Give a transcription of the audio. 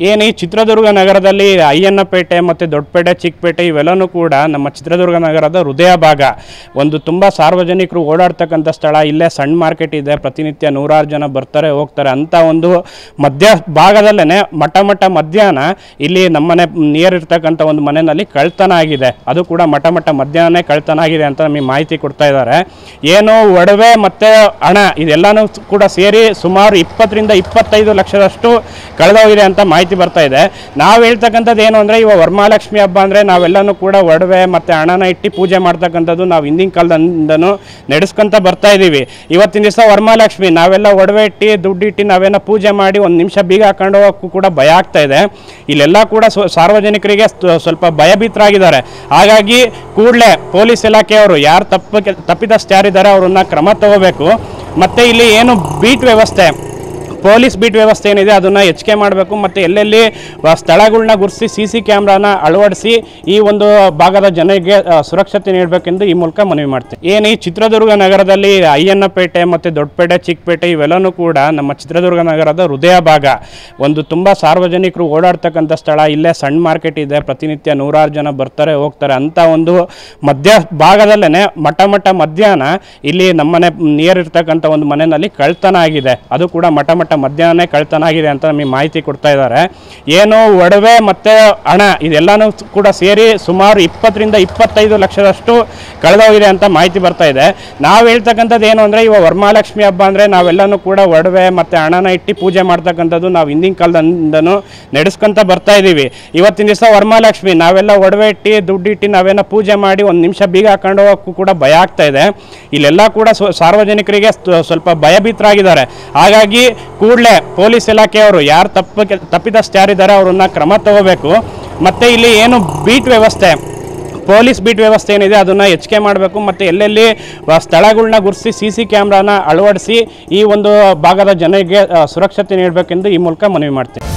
ಏನು ಈ ಚಿತ್ರದುರ್ಗ ನಗರದಲ್ಲಿ ಅಯ್ಯಣ್ಣಪೇಟೆ ಮತ್ತು ದೊಡ್ಡಪೇಟೆ ಚಿಕ್ಕಪೇಟೆ ಇವೆಲ್ಲನೂ ಕೂಡ ನಮ್ಮ ಚಿತ್ರದುರ್ಗ ನಗರದ ಹೃದಯ ಭಾಗ. ಒಂದು ತುಂಬ ಸಾರ್ವಜನಿಕರು ಓಡಾಡ್ತಕ್ಕಂಥ ಸ್ಥಳ. ಇಲ್ಲೇ ಸಣ್ಣ ಮಾರ್ಕೆಟ್ ಇದೆ, ಪ್ರತಿನಿತ್ಯ ನೂರಾರು ಜನ ಬರ್ತಾರೆ ಹೋಗ್ತಾರೆ ಅಂತ ಒಂದು ಮಧ್ಯ ಭಾಗದಲ್ಲೇ ಮಠ ಮಧ್ಯಾಹ್ನ ಇಲ್ಲಿ ನಮ್ಮನೆ ನಿಯರ್ ಇರ್ತಕ್ಕಂಥ ಒಂದು ಮನೆಯಲ್ಲಿ ಕಳ್ತನ ಆಗಿದೆ. ಅದು ಕೂಡ ಮಠ ಮಧ್ಯಾಹ್ನ ಕಳ್ತನ ಆಗಿದೆ ಅಂತ ನಮಗೆ ಮಾಹಿತಿ ಕೊಡ್ತಾ ಇದ್ದಾರೆ. ಏನು ಒಡವೆ ಮತ್ತು ಹಣ ಇದೆಲ್ಲನೂ ಕೂಡ ಸೇರಿ ಸುಮಾರು 20ರಿಂದ 25 ಲಕ್ಷದಷ್ಟು ಕಳೆದೋಗಿದೆ ಅಂತ ಮಾಹಿತಿ ಬರ್ತಾ ಇದೆ. ನಾವು ಹೇಳ್ತಕ್ಕಂಥದ್ದು ಏನು ಅಂದರೆ, ಇವಾಗ ವರಮಹಾಲಕ್ಷ್ಮಿ ಹಬ್ಬ ಅಂದರೆ ನಾವೆಲ್ಲನೂ ಕೂಡ ಒಡವೆ ಮತ್ತು ಹಣನ ಇಟ್ಟು ಪೂಜೆ ಮಾಡ್ತಕ್ಕಂಥದ್ದು ನಾವು ಹಿಂದಿನ ಕಾಲದಿಂದನೂ ನಡೆಸ್ಕೊಂತ ಬರ್ತಾ ಇದ್ದೀವಿ. ಇವತ್ತಿನ ದಿವಸ ವರಮಹಾಲಕ್ಷ್ಮಿ ನಾವೆಲ್ಲ ಒಡವೆ ಇಟ್ಟು ದುಡ್ಡು ಇಟ್ಟು ನಾವೇನೋ ಪೂಜೆ ಮಾಡಿ ಒಂದು ನಿಮಿಷ ಬೀಗ ಹಾಕೊಂಡು ಹೋಗೋಕ್ಕೂ ಕೂಡ ಭಯ ಆಗ್ತಾ ಇದೆ. ಇಲ್ಲೆಲ್ಲ ಕೂಡ ಸಾರ್ವಜನಿಕರಿಗೆ ಸ್ವಲ್ಪ ಭಯಭೀತರಾಗಿದ್ದಾರೆ. ಹಾಗಾಗಿ ಕೂಡಲೇ ಪೊಲೀಸ್ ಇಲಾಖೆಯವರು ಯಾರು ತಪ್ಪಿತಸ್ಥ ಯಾರಿದ್ದಾರೆ ಅವರನ್ನು ಕ್ರಮ ತಗೋಬೇಕು. ಮತ್ತು ಇಲ್ಲಿ ಏನು ಬೀಟ್ ವ್ಯವಸ್ಥೆ, ಪೊಲೀಸ್ ಬೀಟ್ ವ್ಯವಸ್ಥೆ ಏನಿದೆ ಅದನ್ನು ಹೆಚ್ಚಿಗೆ ಮಾಡಬೇಕು. ಮತ್ತು ಎಲ್ಲೆಲ್ಲಿ ಸ್ಥಳಗಳನ್ನ ಗುರುತಿಸಿ CC ಕ್ಯಾಮ್ರಾನ ಅಳವಡಿಸಿ ಈ ಒಂದು ಭಾಗದ ಜನರಿಗೆ ಸುರಕ್ಷತೆ ನೀಡಬೇಕೆಂದು ಈ ಮೂಲಕ ಮನವಿ ಮಾಡ್ತೀನಿ. ಏನು ಈ ಚಿತ್ರದುರ್ಗ ನಗರದಲ್ಲಿ ಅಯ್ಯಣ್ಣಪೇಟೆ ಮತ್ತು ದೊಡ್ಡಪೇಟೆ ಚಿಕ್ಕಪೇಟೆ ಇವೆಲ್ಲನೂ ಕೂಡ ನಮ್ಮ ಚಿತ್ರದುರ್ಗ ನಗರದ ಹೃದಯ ಭಾಗ. ಒಂದು ತುಂಬ ಸಾರ್ವಜನಿಕರು ಓಡಾಡ್ತಕ್ಕಂಥ ಸ್ಥಳ. ಇಲ್ಲೇ ಸಣ್ಣ ಮಾರ್ಕೆಟ್ ಇದೆ, ಪ್ರತಿನಿತ್ಯ ನೂರಾರು ಜನ ಬರ್ತಾರೆ ಹೋಗ್ತಾರೆ ಅಂತ ಒಂದು ಮಧ್ಯ ಭಾಗದಲ್ಲೇ ಮಠ ಮಧ್ಯಾಹ್ನ ಇಲ್ಲಿ ನಮ್ಮನೆ ನಿಯರ್ ಇರ್ತಕ್ಕಂಥ ಒಂದು ಮನೆಯಲ್ಲಿ ಕಳ್ತನ ಆಗಿದೆ. ಅದು ಕೂಡ ಮಠ ಮಧ್ಯಾಹ್ನ ಕಳ್ತನ ಆಗಿದೆ ಅಂತ ನಮಗೆ ಮಾಹಿತಿ ಕೊಡ್ತಾ ಇದ್ದಾರೆ. ಏನು ಒಡವೆ ಮತ್ತು ಹಣ ಇದೆಲ್ಲನೂ ಕೂಡ ಸೇರಿ ಸುಮಾರು 20ರಿಂದ 25 ಲಕ್ಷದಷ್ಟು ಕಳೆದೋಗಿದೆ ಅಂತ ಮಾಹಿತಿ ಬರ್ತಾ ಇದೆ. ನಾವು ಹೇಳ್ತಕ್ಕಂಥದ್ದು ಏನು ಅಂದರೆ, ಇವಾಗ ವರಮಹಾಲಕ್ಷ್ಮಿ ಹಬ್ಬ ಅಂದರೆ ನಾವೆಲ್ಲನೂ ಕೂಡ ಒಡವೆ ಮತ್ತು ಹಣನ ಇಟ್ಟು ಪೂಜೆ ಮಾಡ್ತಕ್ಕಂಥದ್ದು ನಾವು ಹಿಂದಿನ ಕಾಲದಿಂದನೂ ನಡೆಸ್ಕೊಂತ ಬರ್ತಾ ಇದ್ದೀವಿ. ಇವತ್ತಿನ ದಿವಸ ವರಮಹಾಲಕ್ಷ್ಮಿ ನಾವೆಲ್ಲ ಒಡವೆ ಇಟ್ಟು ದುಡ್ಡು ಇಟ್ಟು ನಾವೇನೋ ಪೂಜೆ ಮಾಡಿ ಒಂದು ನಿಮಿಷ ಬೀಗ ಹಾಕೊಂಡು ಹೋಗೋಕ್ಕೂ ಕೂಡ ಭಯ ಆಗ್ತಾ ಇದೆ. ಇಲ್ಲೆಲ್ಲ ಕೂಡ ಸಾರ್ವಜನಿಕರಿಗೆ ಸ್ವಲ್ಪ ಭಯಭೀತರಾಗಿದ್ದಾರೆ. ಹಾಗಾಗಿ ಕೂಡಲೇ ಪೊಲೀಸ್ ಇಲಾಖೆಯವರು ಯಾರು ತಪ್ಪಿತಸ್ಥ ಯಾರಿದ್ದಾರೆ ಅವರನ್ನು ಕ್ರಮ ತಗೋಬೇಕು. ಮತ್ತು ಇಲ್ಲಿ ಏನು ಬೀಟ್ ವ್ಯವಸ್ಥೆ, ಪೊಲೀಸ್ ಬೀಟ್ ವ್ಯವಸ್ಥೆ ಏನಿದೆ ಅದನ್ನು ಹೆಚ್ಚಿಗೆ ಮಾಡಬೇಕು. ಮತ್ತು ಎಲ್ಲೆಲ್ಲಿ ಸ್ಥಳಗಳನ್ನ ಗುರುತಿಸಿ CC ಕ್ಯಾಮ್ರಾನ ಅಳವಡಿಸಿ ಈ ಒಂದು ಭಾಗದ ಜನರಿಗೆ ಸುರಕ್ಷತೆ ನೀಡಬೇಕೆಂದು ಈ ಮೂಲಕ ಮನವಿ ಮಾಡ್ತೀನಿ.